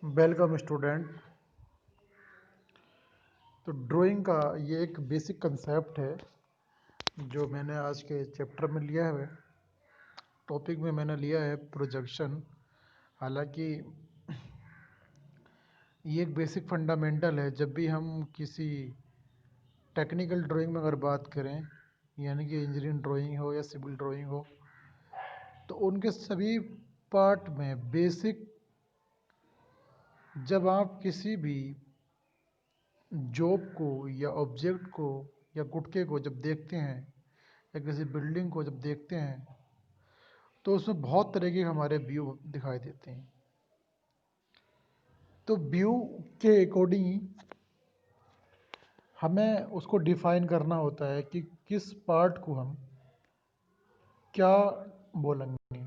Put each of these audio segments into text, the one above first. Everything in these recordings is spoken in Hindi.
Welcome student. तो ड्राइंग का ये एक बेसिक कंसेप्ट है जो मैंने आज के चैप्टर में लिया है। टॉपिक में मैंने लिया है प्रोजेक्शन। हालांकि ये एक बेसिक फंडामेंटल है। जब भी हम किसी टेक्निकल ड्राइंग में अगर बात करें, यानी कि इंजीनियरिंग ड्राइंग हो या सिविल ड्राइंग हो, तो उनके सभी पार्ट में बेसिक, जब आप किसी भी जॉब को या ऑब्जेक्ट को या गुटके को जब देखते हैं या किसी बिल्डिंग को जब देखते हैं, तो उसमें बहुत तरह के हमारे व्यू दिखाई देते हैं। तो व्यू के अकॉर्डिंग हमें उसको डिफाइन करना होता है कि किस पार्ट को हम क्या बोलेंगे।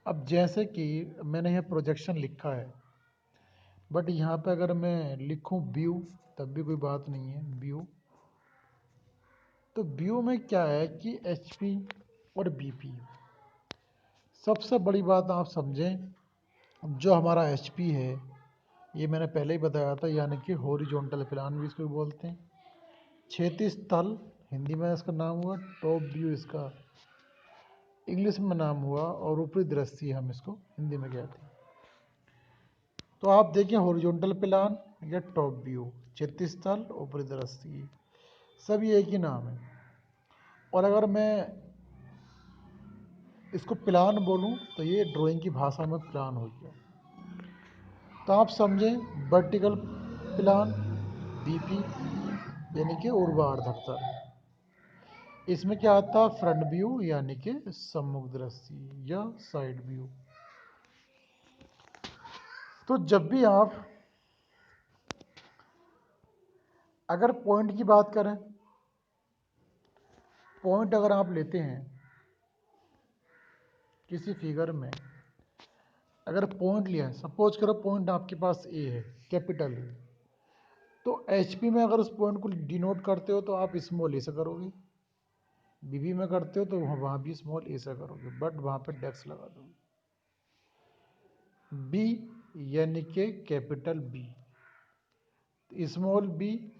अब जैसे कि मैंने यहाँ प्रोजेक्शन लिखा है, बट यहाँ पे अगर मैं लिखूँ व्यू, तब भी कोई बात नहीं है। व्यू, तो व्यू में क्या है कि एचपी और बीपी। सबसे बड़ी बात आप समझें, जो हमारा एचपी है, ये मैंने पहले ही बताया था, यानी कि हॉरिजॉन्टल प्लान भी इसको बोलते हैं। क्षैतिज तल हिंदी में इसका नाम हुआ, टॉप व्यू इसका इंग्लिश में नाम हुआ, और ऊपरी दृष्टि हम इसको हिंदी में कहते हैं। तो आप देखिए, हॉरिजॉन्टल प्लान या टॉप व्यू, क्षैतिज तल, ऊपरी दृष्टि, सब ये एक ही नाम है। और अगर मैं इसको प्लान बोलूं तो ये ड्राइंग की भाषा में प्लान हो गया। तो आप समझें, वर्टिकल प्लान बीपी यानी कि ऊर्ध्वाधर तल, इसमें क्या आता है फ्रंट व्यू यानी कि सम्मुख दृष्टि या साइड व्यू। तो जब भी आप अगर पॉइंट की बात करें, पॉइंट अगर आप लेते हैं किसी फिगर में, अगर पॉइंट लिया है, सपोज करो पॉइंट आपके पास ए है, कैपिटल ए, तो एचपी में अगर उस पॉइंट को डिनोट करते हो तो आप स्मॉल ए से करोगे, बीबी में करते हो तो वहाँ भी स्मॉल ए से करोगे, बट वहाँ पे डेक्स लगा दोगे। बी यानी कि कैपिटल बी, स्मॉल बी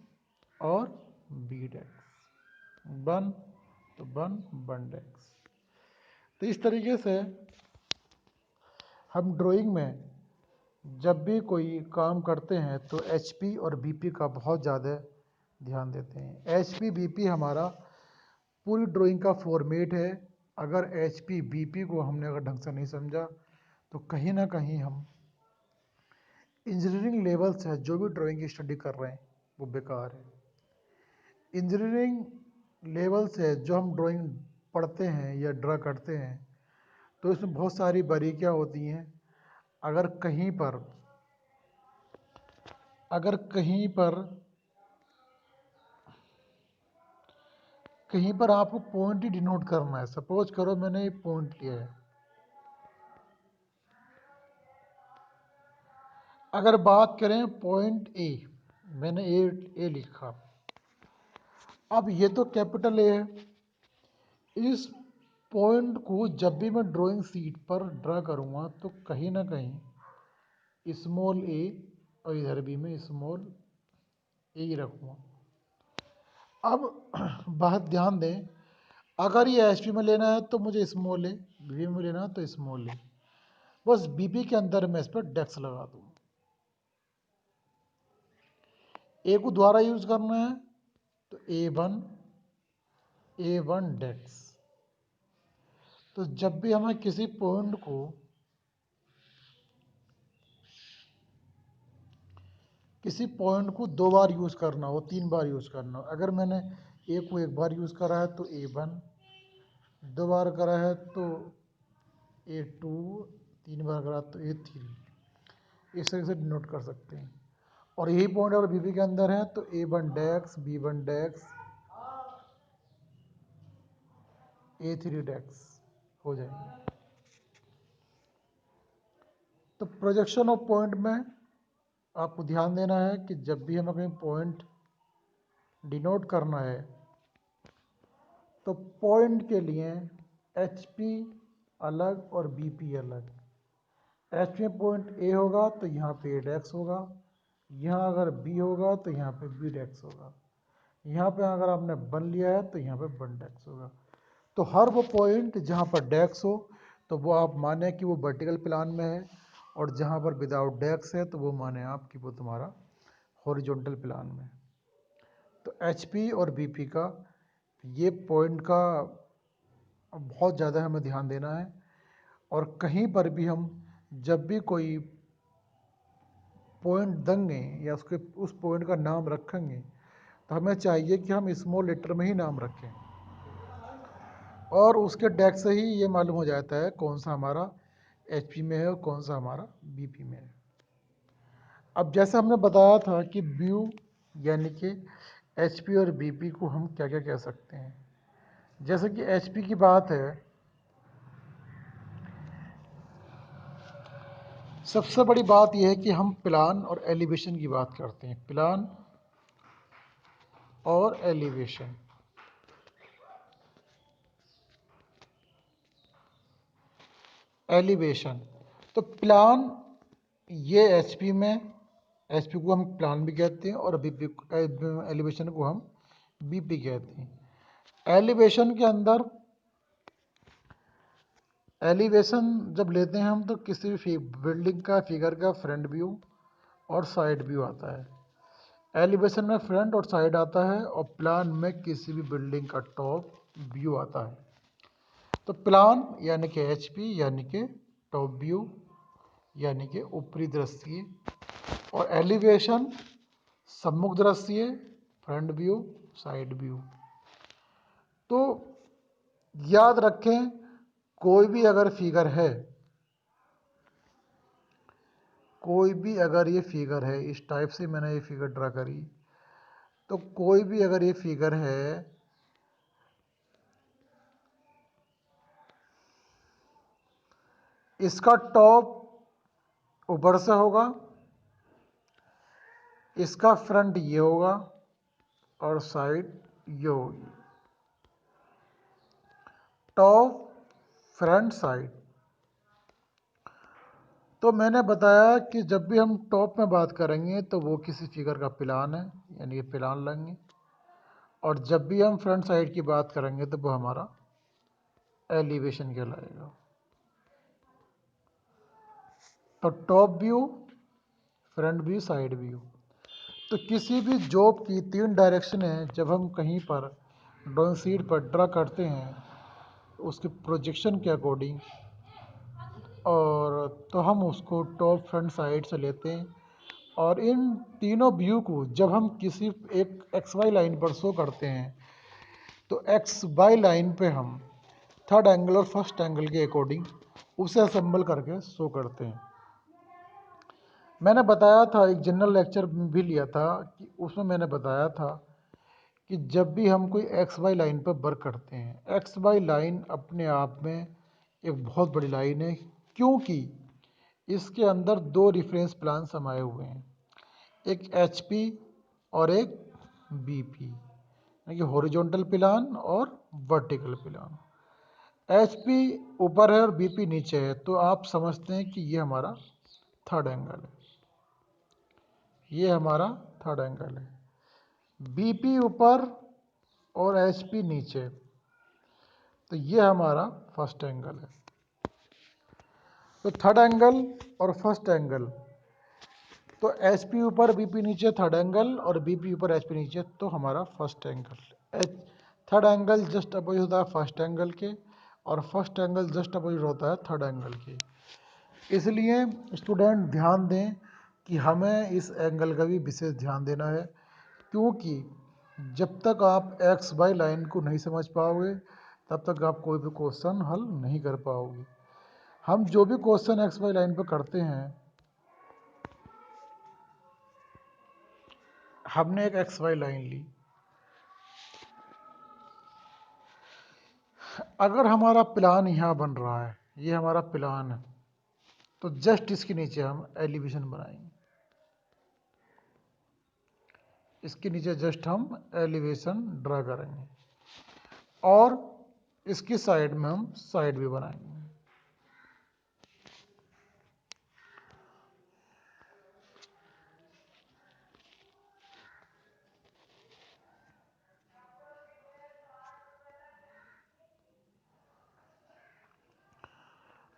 और बी डेक्स, वन तो वन डेक्स। तो इस तरीके से हम ड्राइंग में जब भी कोई काम करते हैं तो एचपी और बीपी का बहुत ज़्यादा ध्यान देते हैं। एचपी बीपी हमारा पूरी ड्राइंग का फॉर्मेट है। अगर एचपी बीपी को हमने अगर ढंग से नहीं समझा तो कहीं ना कहीं हम इंजीनियरिंग लेवल से जो भी ड्राइंग की स्टडी कर रहे हैं वो बेकार है। इंजीनियरिंग लेवल से जो हम ड्राइंग पढ़ते हैं या ड्रा करते हैं, तो इसमें बहुत सारी बारीकियाँ होती हैं। अगर कहीं पर कहीं पर आपको पॉइंट ही डिनोट करना है, सपोज करो मैंने ये पॉइंट लिया है, अगर बात करें पॉइंट ए, मैंने ए लिखा, अब ये तो कैपिटल ए है। इस पॉइंट को जब भी मैं ड्राइंग शीट पर ड्रा करूँगा तो कहीं ना कहीं स्मॉल ए, और इधर भी मैं स्मॉल ए ही रखूँगा। अब बात ध्यान दें, अगर ये एच पी में लेना है तो मुझे स्मॉल ए, बी में लेना है तो स्मॉल ए, बस बीबी के अंदर मैं इस पर डेक्स लगा दूँ। ए को दोबारा यूज करना है तो ए वन डेक्स। तो जब भी हमें किसी पॉइंट को दो बार यूज करना हो, तीन बार यूज करना हो, अगर मैंने ए को एक बार यूज करा है तो ए वन, दो बार करा है तो ए टू, तीन बार करा तो ए थ्री, इस तरह से डिनोट कर सकते हैं। और यही पॉइंट अगर बीबी के अंदर है तो ए वन डेक्स, बी वन डेक्स, ए थ्री डेक्स हो जाएंगे। तो प्रोजेक्शन ऑफ पॉइंट में आपको ध्यान देना है कि जब भी हमें कहीं पॉइंट डिनोट करना है तो पॉइंट के लिए एचपी अलग और बीपी अलग, एच में पॉइंट ए होगा तो यहाँ पे ए डैक्स होगा, यहाँ अगर बी होगा तो यहाँ पे बी डैक्स होगा, यहाँ पे अगर आपने बन लिया है तो यहाँ पे बन डैक्स होगा। तो हर वो पॉइंट जहाँ पर डैक्स हो तो वो आप माने कि वो वर्टिकल प्लान में है, और जहाँ पर विदाउट डैक्स है तो वो माने आप कि वो तुम्हारा हॉरिजॉन्टल प्लान में। तो एच पी और बी पी का ये पॉइंट का बहुत ज़्यादा हमें ध्यान देना है, और कहीं पर भी हम जब भी कोई पॉइंट देंगे या उसके उस पॉइंट का नाम रखेंगे तो हमें चाहिए कि हम स्मॉल लेटर में ही नाम रखें, और उसके डेक से ही ये मालूम हो जाता है कौन सा हमारा एच में है और कौन सा हमारा बी में है। अब जैसे हमने बताया था कि ब्यू यानी कि एच और बी को हम क्या क्या कह सकते हैं। जैसे कि एच की बात है, सबसे बड़ी बात यह है कि हम प्लान और एलिवेशन की बात करते हैं। प्लान और एलिवेशन, एलिवेशन तो प्लान ये एचपी में, एचपी को हम प्लान भी कहते हैं और बीपी एलिवेशन को हम बीपी कहते हैं। एलिवेशन के अंदर, एलिवेशन जब लेते हैं हम तो किसी भी बिल्डिंग का फिगर का फ्रंट व्यू और साइड व्यू आता है। एलिवेशन में फ्रंट और साइड आता है, और प्लान में किसी भी बिल्डिंग का टॉप व्यू आता है। तो प्लान यानी कि एचपी यानी कि टॉप व्यू यानी कि ऊपरी दृश्य, और एलिवेशन सम्मुख दृश्य, फ्रंट व्यू, साइड व्यू। तो याद रखें, कोई भी अगर फिगर है, कोई भी अगर ये फिगर है, इस टाइप से मैंने ये फिगर ड्रा करी, तो कोई भी अगर ये फिगर है, इसका टॉप ऊपर से होगा, इसका फ्रंट ये होगा और साइड ये होगी। Top, front, side. तो मैंने बताया कि जब भी हम टॉप में बात करेंगे तो वो किसी फिगर का प्लान है, यानी ये प्लान लेंगे, और जब भी हम फ्रंट साइड की बात करेंगे तो वो हमारा एलिवेशन कहलाएगा। तो top view, front view, side view. तो किसी भी जॉब की 3 डायरेक्शन है, जब हम कहीं पर ड्राइंग शीट पर ड्रा करते हैं उसके प्रोजेक्शन के अकॉर्डिंग, और तो हम उसको टॉप, फ्रंट, साइड से लेते हैं, और इन तीनों व्यू को जब हम किसी एक एक्स वाई लाइन पर शो करते हैं तो एक्स वाई लाइन पे हम थर्ड एंगल और फर्स्ट एंगल के अकॉर्डिंग उसे असेंबल करके शो करते हैं। मैंने बताया था, एक जनरल लेक्चर भी लिया था कि उसमें मैंने बताया था कि जब भी हम कोई एक्स वाई लाइन पर वर्क करते हैं, एक्स वाई लाइन अपने आप में एक बहुत बड़ी लाइन है, क्योंकि इसके अंदर 2 रेफरेंस प्लान समाये हुए हैं, एक एच और एक बी पी, यानी कि हॉरिजॉन्टल प्लान और वर्टिकल प्लान। एच ऊपर है और बी पी नीचे है, तो आप समझते हैं कि ये हमारा थर्ड एंगल है, ये हमारा थर्ड एंगल है। बी पी ऊपर और एच पी नीचे, तो ये हमारा फर्स्ट एंगल है। तो थर्ड एंगल और फर्स्ट एंगल, तो एच पी ऊपर बी पी नीचे थर्ड एंगल, और बी पी ऊपर एच पी नीचे तो हमारा first angle. Third angle just opposite होता है फर्स्ट एंगल के, और फर्स्ट एंगल जस्ट अपोजिट होता है थर्ड एंगल के। इसलिए स्टूडेंट ध्यान दें कि हमें इस एंगल का भी विशेष ध्यान देना है, क्योंकि जब तक आप एक्स वाई लाइन को नहीं समझ पाओगे तब तक आप कोई भी क्वेश्चन हल नहीं कर पाओगे। हम जो भी क्वेश्चन एक्स वाई लाइन पर करते हैं, हमने एक एक्स वाई लाइन ली, अगर हमारा प्लान यहाँ बन रहा है, ये हमारा प्लान है, तो जस्ट इसके नीचे हम एलिवेशन बनाएंगे, इसके नीचे जस्ट हम एलिवेशन ड्रा करेंगे, और इसकी साइड में हम साइड भी बनाएंगे।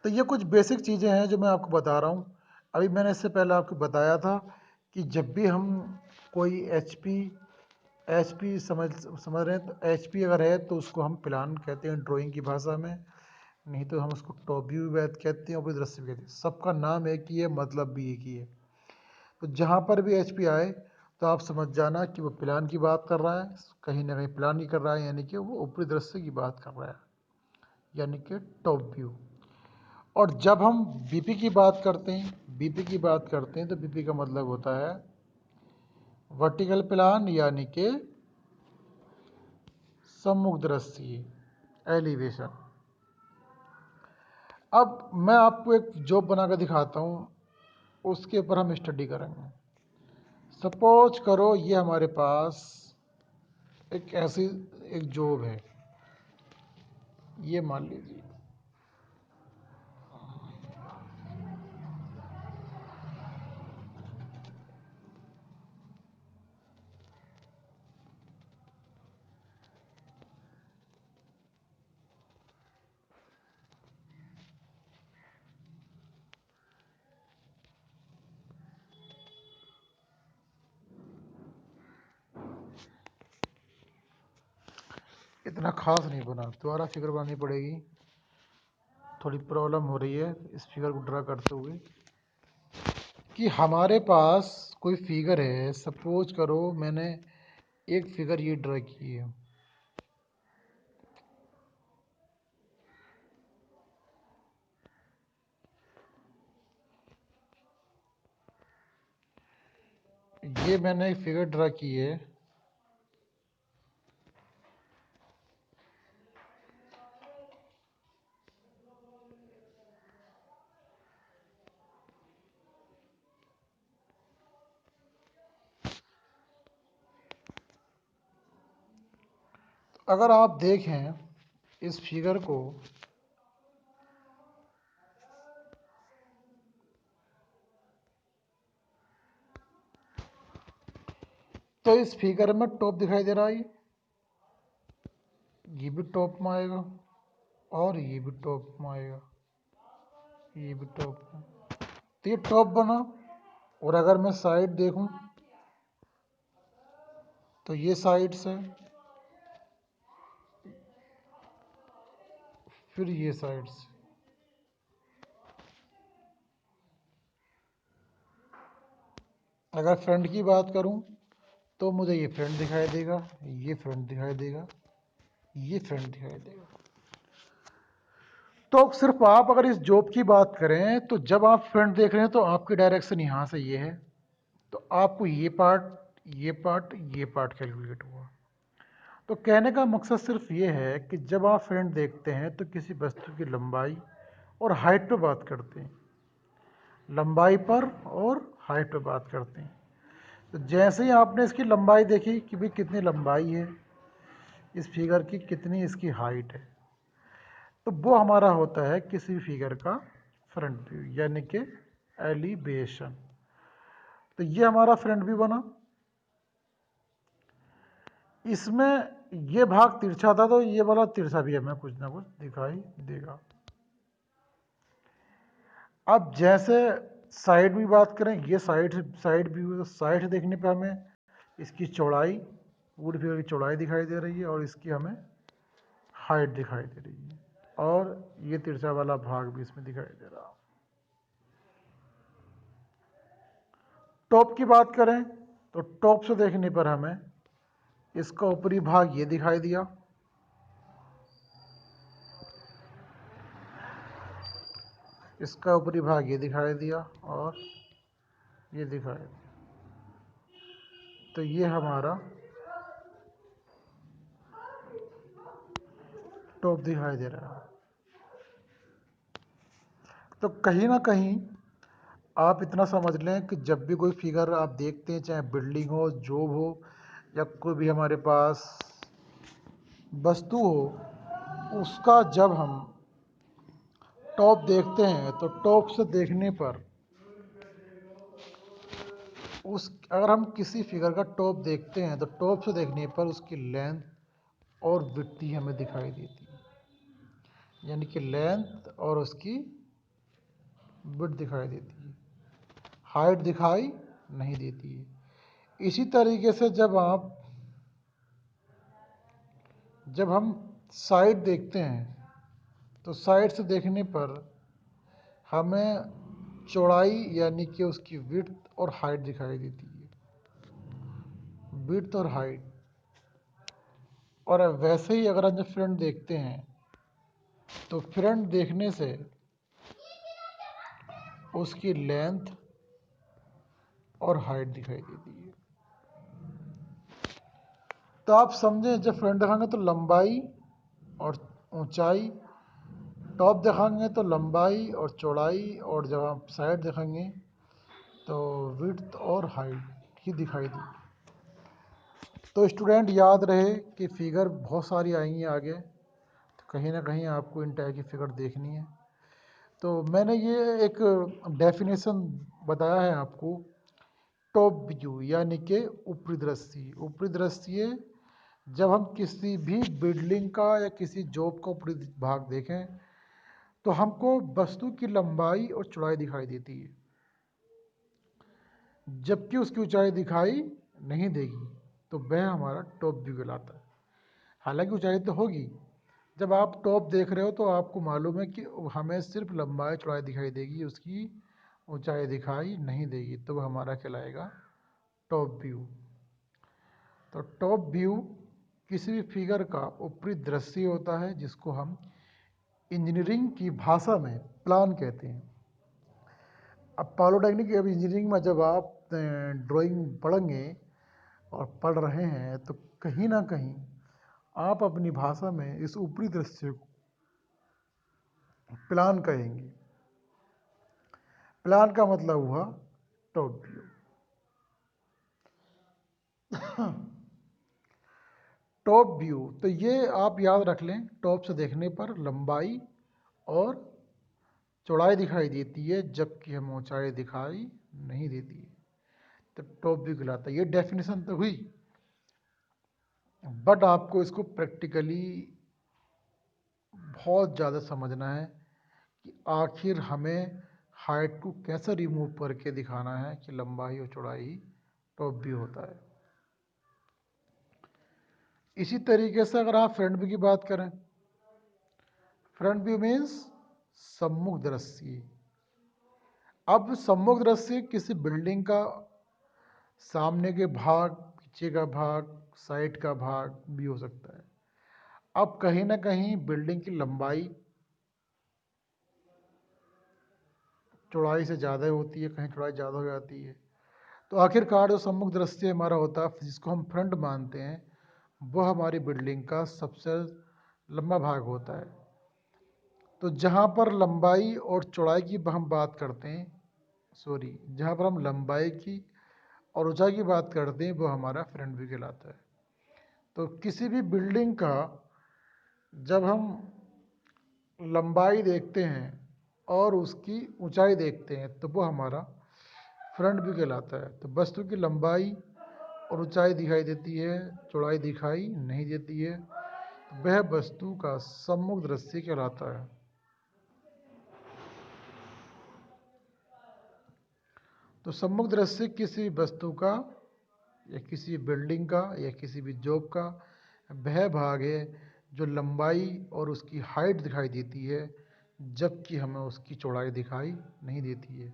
तो ये कुछ बेसिक चीज़ें हैं जो मैं आपको बता रहा हूँ। अभी मैंने इससे पहले आपको बताया था कि जब भी हम कोई एचपी समझ रहे हैं, तो एचपी अगर है तो उसको हम प्लान कहते हैं ड्राइंग की भाषा में, नहीं तो हम उसको टॉप व्यू कहते हैं, ऊपरी दृश्य भी कहते हैं। सबका नाम एक ही है, मतलब भी एक ही है। तो जहाँ पर भी एचपी आए तो आप समझ जाना कि वो प्लान की बात कर रहा है, कहीं ना कहीं प्लान ही कर रहा है, यानी कि वो ऊपरी दृश्य की बात कर रहा है, यानी कि टॉप व्यू। और जब हम बीपी की बात करते हैं, तो बीपी का मतलब होता है वर्टिकल प्लान, यानी कि सम्मुख दृश्य, एलिवेशन। अब मैं आपको एक जॉब बनाकर दिखाता हूँ, उसके ऊपर हम स्टडी करेंगे। सपोज करो ये हमारे पास एक ऐसी एक जॉब है, ये मान लीजिए। इतना खास नहीं बना, दोबारा फिगर बनानी पड़ेगी, थोड़ी प्रॉब्लम हो रही है इस फिगर को ड्रा करते हुए। कि हमारे पास कोई फिगर है, सपोज करो मैंने एक फिगर ये ड्रा की है, ये मैंने एक फिगर ड्रा की है। अगर आप देखें इस फिगर को, तो इस फिगर में टॉप दिखाई दे रहा है, ये भी टॉप में आएगा और ये भी टॉप में आएगा, ये भी टॉप में, तो ये टॉप बना। और अगर मैं साइड देखूं तो ये साइड से, फिर ये साइड से। अगर फ्रंट की बात करूं तो मुझे ये फ्रंट दिखाई देगा, ये फ्रंट दिखाई देगा, ये फ्रंट दिखाई देगा। तो सिर्फ आप अगर इस जॉब की बात करें तो जब आप फ्रंट देख रहे हैं तो आपकी डायरेक्शन यहाँ से ये है, तो आपको ये पार्ट, ये पार्ट, ये पार्ट कैलकुलेट हुआ। तो कहने का मकसद सिर्फ ये है कि जब आप फ्रंट देखते हैं तो किसी वस्तु की लंबाई और हाइट पे बात करते हैं, लंबाई पर और हाइट पे बात करते हैं। तो जैसे ही आपने इसकी लंबाई देखी कि भाई कितनी लंबाई है इस फिगर की, कितनी इसकी हाइट है, तो वो हमारा होता है किसी फिगर का फ्रंट व्यू, यानी कि एलिवेशन। तो ये हमारा फ्रंट व्यू बना। इसमें ये भाग तिरछा था तो ये वाला तिरछा भी हमें कुछ ना कुछ दिखाई देगा। अब जैसे साइड भी बात करें, ये साइड व्यू, तो साइड देखने पे हमें इसकी चौड़ाई, पूरी फिगर की चौड़ाई दिखाई दे रही है और इसकी हमें हाइट दिखाई दे रही है, और ये तिरछा वाला भाग भी इसमें दिखाई दे रहा। टॉप की बात करें तो टॉप से देखने पर हमें इसका ऊपरी भाग ये दिखाई दिया, इसका ऊपरी भाग ये दिखाई दिया और ये दिखाई दिया। तो ये हमारा टॉप दिखाई दे रहा है। तो कहीं ना कहीं आप इतना समझ लें कि जब भी कोई फिगर आप देखते हैं, चाहे बिल्डिंग हो, जॉब हो, या कोई भी हमारे पास वस्तु हो, उसका जब हम टॉप देखते हैं तो टॉप से देखने पर उस, अगर हम किसी फिगर का टॉप देखते हैं तो टॉप से देखने पर उसकी लेंथ और विड्थ हमें दिखाई देती है, यानी कि लेंथ और उसकी विड्थ दिखाई देती है, हाइट दिखाई नहीं देती है। इसी तरीके से जब हम साइड देखते हैं तो साइड से देखने पर हमें चौड़ाई यानी कि उसकी विड्थ और हाइट दिखाई देती है, विड्थ और हाइट। और वैसे ही अगर हम जब फ्रंट देखते हैं तो फ्रंट देखने से उसकी लेंथ और हाइट दिखाई देती है। तो आप समझें, जब फ्रंट दिखाएंगे तो लंबाई और ऊंचाई, टॉप दिखाएंगे तो लंबाई और चौड़ाई, और जब आप साइड दिखाएंगे तो विड्थ और हाइट ही दिखाई दी। तो स्टूडेंट याद रहे कि फिगर बहुत सारी आएंगी आगे, तो कहीं ना कहीं आपको इन टाइप की फिगर देखनी है। तो मैंने ये एक डेफिनेशन बताया है आपको, टॉप व्यू यानी कि ऊपरी दृश्य। ऊपरी दृश्य जब हम किसी भी बिल्डिंग का या किसी जॉब का ऊपरी भाग देखें तो हमको वस्तु की लंबाई और चौड़ाई दिखाई देती है, जबकि उसकी ऊंचाई दिखाई नहीं देगी, तो वह हमारा टॉप व्यू कहलाता है। हालांकि ऊंचाई तो होगी, जब आप टॉप देख रहे हो तो आपको मालूम है कि हमें सिर्फ लंबाई चौड़ाई दिखाई देगी, उसकी ऊंचाई दिखाई नहीं देगी, तो वह हमारा कहलाएगा टॉप व्यू। तो टॉप व्यू किसी भी फिगर का ऊपरी दृश्य होता है, जिसको हम इंजीनियरिंग की भाषा में प्लान कहते हैं। अब पॉलिटेक्निक अब इंजीनियरिंग में जब आप ड्राइंग पढ़ेंगे और पढ़ रहे हैं तो कहीं ना कहीं आप अपनी भाषा में इस ऊपरी दृश्य को प्लान कहेंगे। प्लान का मतलब हुआ टॉप व्यू। टॉप व्यू, तो ये आप याद रख लें, टॉप से देखने पर लंबाई और चौड़ाई दिखाई देती है, जबकि हमें ऊंचाई दिखाई नहीं देती है, तो टॉप व्यू कहलाता है। ये डेफिनेशन तो हुई, बट आपको इसको प्रैक्टिकली बहुत ज़्यादा समझना है कि आखिर हमें हाइट को कैसे रिमूव करके दिखाना है कि लंबाई और चौड़ाई टॉप व्यू होता है। इसी तरीके से अगर आप फ्रंट व्यू की बात करें, फ्रंट व्यू मीन्स सम्मुख दृश्य। अब सम्मुख दृश्य किसी बिल्डिंग का सामने के भाग, पीछे का भाग, साइड का भाग भी हो सकता है। अब कहीं ना कहीं बिल्डिंग की लंबाई चौड़ाई से ज़्यादा होती है, कहीं चौड़ाई ज़्यादा हो जाती है, तो आखिरकार जो सम्मुख दृश्य हमारा होता है, जिसको हम फ्रंट मानते हैं, वह हमारी बिल्डिंग का सबसे लंबा भाग होता है। तो जहाँ पर लंबाई और चौड़ाई की हम बात करते हैं, जहाँ पर हम लंबाई की और ऊंचाई की बात करते हैं, वो हमारा फ्रंट व्यू कहलाता है। तो किसी भी बिल्डिंग का जब हम लंबाई देखते हैं और उसकी ऊंचाई देखते हैं तो वो हमारा फ्रंट व्यू कहलाता है। तो वस्तु की लंबाई और ऊंचाई दिखाई देती है, चौड़ाई दिखाई नहीं देती है, वह वस्तु का सम्मुख दृश्य कहलाता है। तो सम्मुख दृश्य किसी वस्तु का या किसी बिल्डिंग का या किसी भी जॉब का वह भाग है जो लंबाई और उसकी हाइट दिखाई देती है, जबकि हमें उसकी चौड़ाई दिखाई नहीं देती है।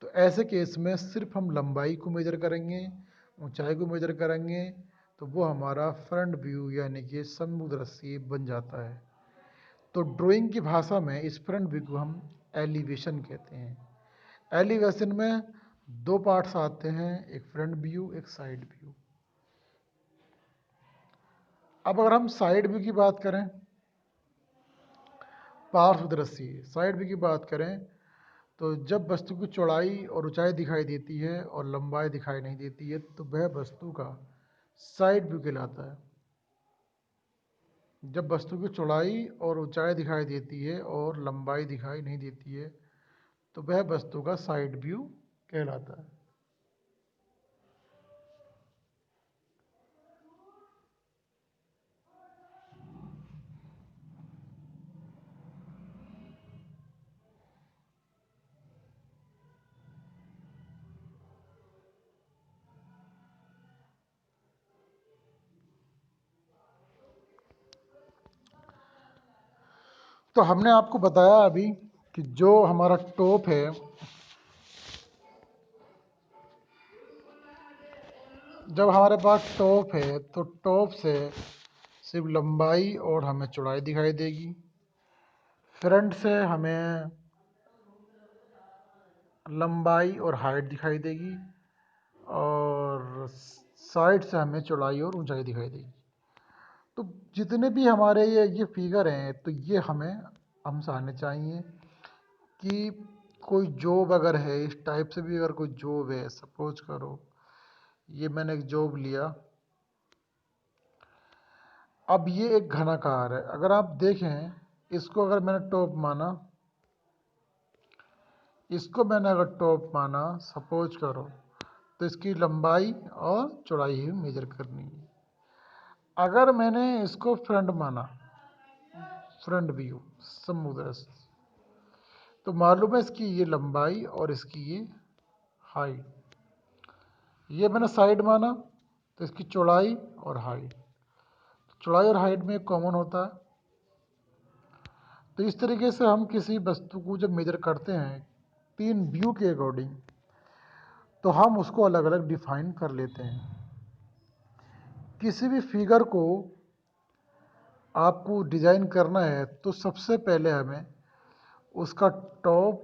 तो ऐसे केस में सिर्फ हम लंबाई को मेजर करेंगे, ऊंचाई को मेजर करेंगे, तो वो हमारा फ्रंट व्यू यानी कि सम्मुख दृश्य बन जाता है। तो ड्राइंग की भाषा में इस फ्रंट व्यू को हम एलिवेशन कहते हैं। एलिवेशन में दो पार्ट्स आते हैं, एक फ्रंट व्यू, एक साइड व्यू। अब अगर हम साइड व्यू की बात करें, पार्श्व दृश्य साइड व्यू की बात करें, तो जब वस्तु की चौड़ाई और ऊंचाई दिखाई देती है और लंबाई दिखाई नहीं देती है, तो वह वस्तु का साइड व्यू कहलाता है। जब वस्तु की चौड़ाई और ऊंचाई दिखाई देती है और लंबाई दिखाई नहीं देती है, तो वह वस्तु का साइड व्यू कहलाता है। तो हमने आपको बताया अभी कि जो हमारा टॉप है, जब हमारे पास टॉप है तो टॉप से सिर्फ लंबाई और हमें चौड़ाई दिखाई देगी। फ्रंट से हमें लंबाई और हाइट दिखाई देगी, और साइड से हमें चौड़ाई और ऊंचाई दिखाई देगी। तो जितने भी हमारे ये फिगर हैं, तो ये हमें हमसे आने चाहिए कि कोई जॉब अगर है, इस टाइप से भी अगर कोई जॉब है, सपोज करो ये मैंने एक जॉब लिया। अब ये एक घनाकार है, अगर आप देखें इसको, अगर मैंने टॉप माना, इसको मैंने अगर टॉप माना सपोज करो, तो इसकी लंबाई और चौड़ाई ही मेजर करनी है। अगर मैंने इसको फ्रंट माना, फ्रंट व्यू समुद्र से, तो मालूम है इसकी ये लंबाई और इसकी ये हाइट। ये मैंने साइड माना तो इसकी चौड़ाई और हाइट, चौड़ाई और हाइट में कॉमन होता है। तो इस तरीके से हम किसी वस्तु को जब मेजर करते हैं तीन व्यू के अकॉर्डिंग, तो हम उसको अलग अलग डिफाइन कर लेते हैं। किसी भी फिगर को आपको डिज़ाइन करना है तो सबसे पहले हमें उसका टॉप,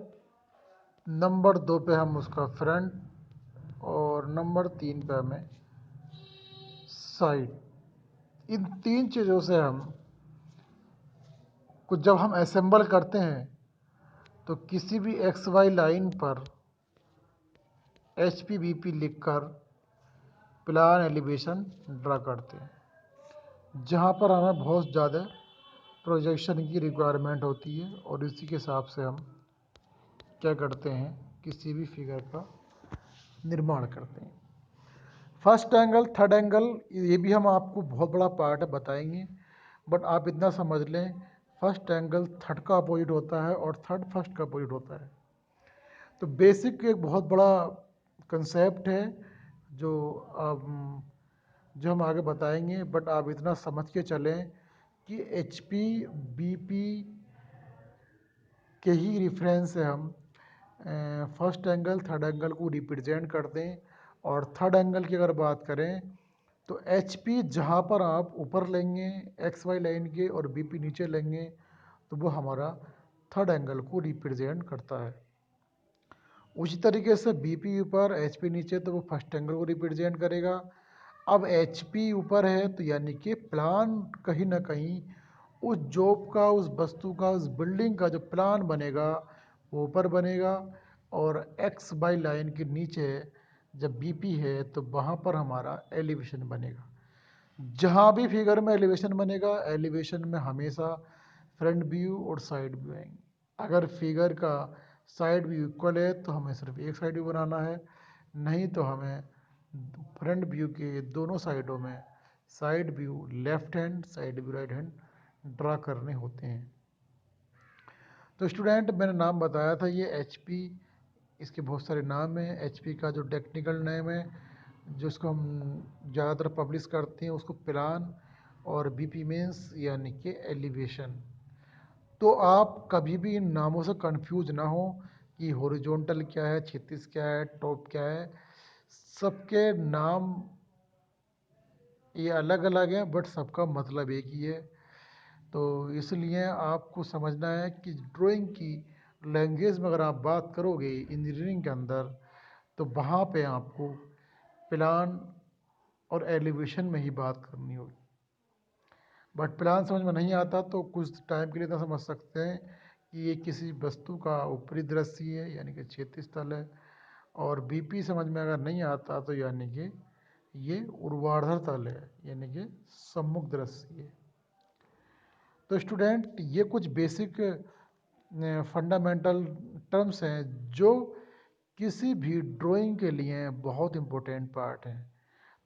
नंबर 2 पे हम उसका फ्रंट, और नंबर 3 पे हमें साइड, इन तीन चीज़ों से हम को जब हम असेंबल करते हैं तो किसी भी एक्स वाई लाइन पर एच पी बी पी लिख कर प्लान एलिवेशन ड्रा करते हैं, जहाँ पर हमें बहुत ज़्यादा प्रोजेक्शन की रिक्वायरमेंट होती है, और इसी के हिसाब से हम क्या करते हैं, किसी भी फिगर का निर्माण करते हैं। फर्स्ट एंगल, थर्ड एंगल, ये भी हम आपको बहुत बड़ा पार्ट है बताएंगे, बट आप इतना समझ लें फर्स्ट एंगल थर्ड का अपोजिट होता है और थर्ड फर्स्ट का अपोजिट होता है। तो बेसिक एक बहुत बड़ा कंसेप्ट है जो जो हम आगे बताएंगे, बट आप इतना समझ के चलें कि एच पी बी पी के ही रेफरेंस से हम फर्स्ट एंगल थर्ड एंगल को रिप्रेजेंट करते हैं। और थर्ड एंगल की अगर बात करें तो एच पी जहाँ पर आप ऊपर लेंगे एक्स वाई लाइन के और बी पी नीचे लेंगे, तो वो हमारा थर्ड एंगल को रिप्रेजेंट करता है। उसी तरीके से बी पी ऊपर एच पी नीचे, तो वो फर्स्ट एंगल को रिप्रेजेंट करेगा। अब एच पी ऊपर है तो यानी कि प्लान कहीं ना कहीं उस जॉब का, उस वस्तु का, उस बिल्डिंग का जो प्लान बनेगा वो ऊपर बनेगा, और एक्स बाई लाइन के नीचे जब बीपी है तो वहाँ पर हमारा एलिवेशन बनेगा। जहाँ भी फिगर में एलिवेशन बनेगा, एलिवेशन में हमेशा फ्रंट व्यू और साइड व्यू आएंगे। अगर फिगर का साइड व्यू इक्वल है तो हमें सिर्फ एक साइड व्यू बनाना है, नहीं तो हमें फ्रंट व्यू के दोनों साइडों में side view left hand, side view right hand draw करने होते हैं। तो स्टूडेंट, मैंने नाम बताया था ये एच पी, इसके बहुत सारे नाम हैं। एच पी का जो टेक्निकल नेम है, जो इसको हम ज़्यादातर पब्लिश करते हैं, उसको प्लान, और बी पी मीन्स यानी कि एलिवेशन। तो आप कभी भी इन नामों से कंफ्यूज ना हो कि हॉरिजॉन्टल क्या है, क्षैतिज क्या है, टॉप क्या है। सबके नाम ये अलग अलग हैं, बट सबका मतलब एक ही है। तो इसलिए आपको समझना है कि ड्राइंग की लैंग्वेज में अगर आप बात करोगे इंजीनियरिंग के अंदर, तो वहाँ पे आपको प्लान और एलिवेशन में ही बात करनी होगी। बट प्लान समझ में नहीं आता तो कुछ टाइम के लिए इतना समझ सकते हैं कि ये किसी वस्तु का ऊपरी दृश्य है, यानी कि क्षैतिज तल है। और बीपी समझ में अगर नहीं आता तो यानी कि ये ऊर्ध्वाधर तल है, यानी कि सम्मुख दृश्य है। तो स्टूडेंट, ये कुछ बेसिक फंडामेंटल टर्म्स हैं जो किसी भी ड्राइंग के लिए बहुत इम्पोर्टेंट पार्ट हैं।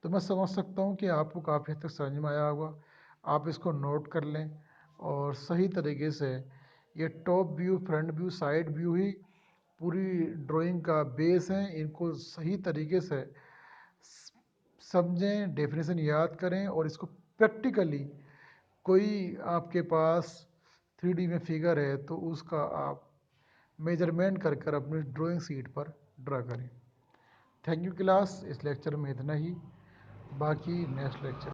तो मैं समझ सकता हूँ कि आपको काफ़ी हद तक समझ में आया होगा। आप इसको नोट कर लें और सही तरीके से, ये top view, front view, side view ही पूरी ड्राइंग का बेस है। इनको सही तरीके से समझें, डेफिनेशन याद करें, और इसको प्रैक्टिकली कोई आपके पास 3D में फिगर है तो उसका आप मेजरमेंट कर कर अपनी ड्राइंग शीट पर ड्रा करें। थैंक यू क्लास, इस लेक्चर में इतना ही, बाकी नेक्स्ट लेक्चर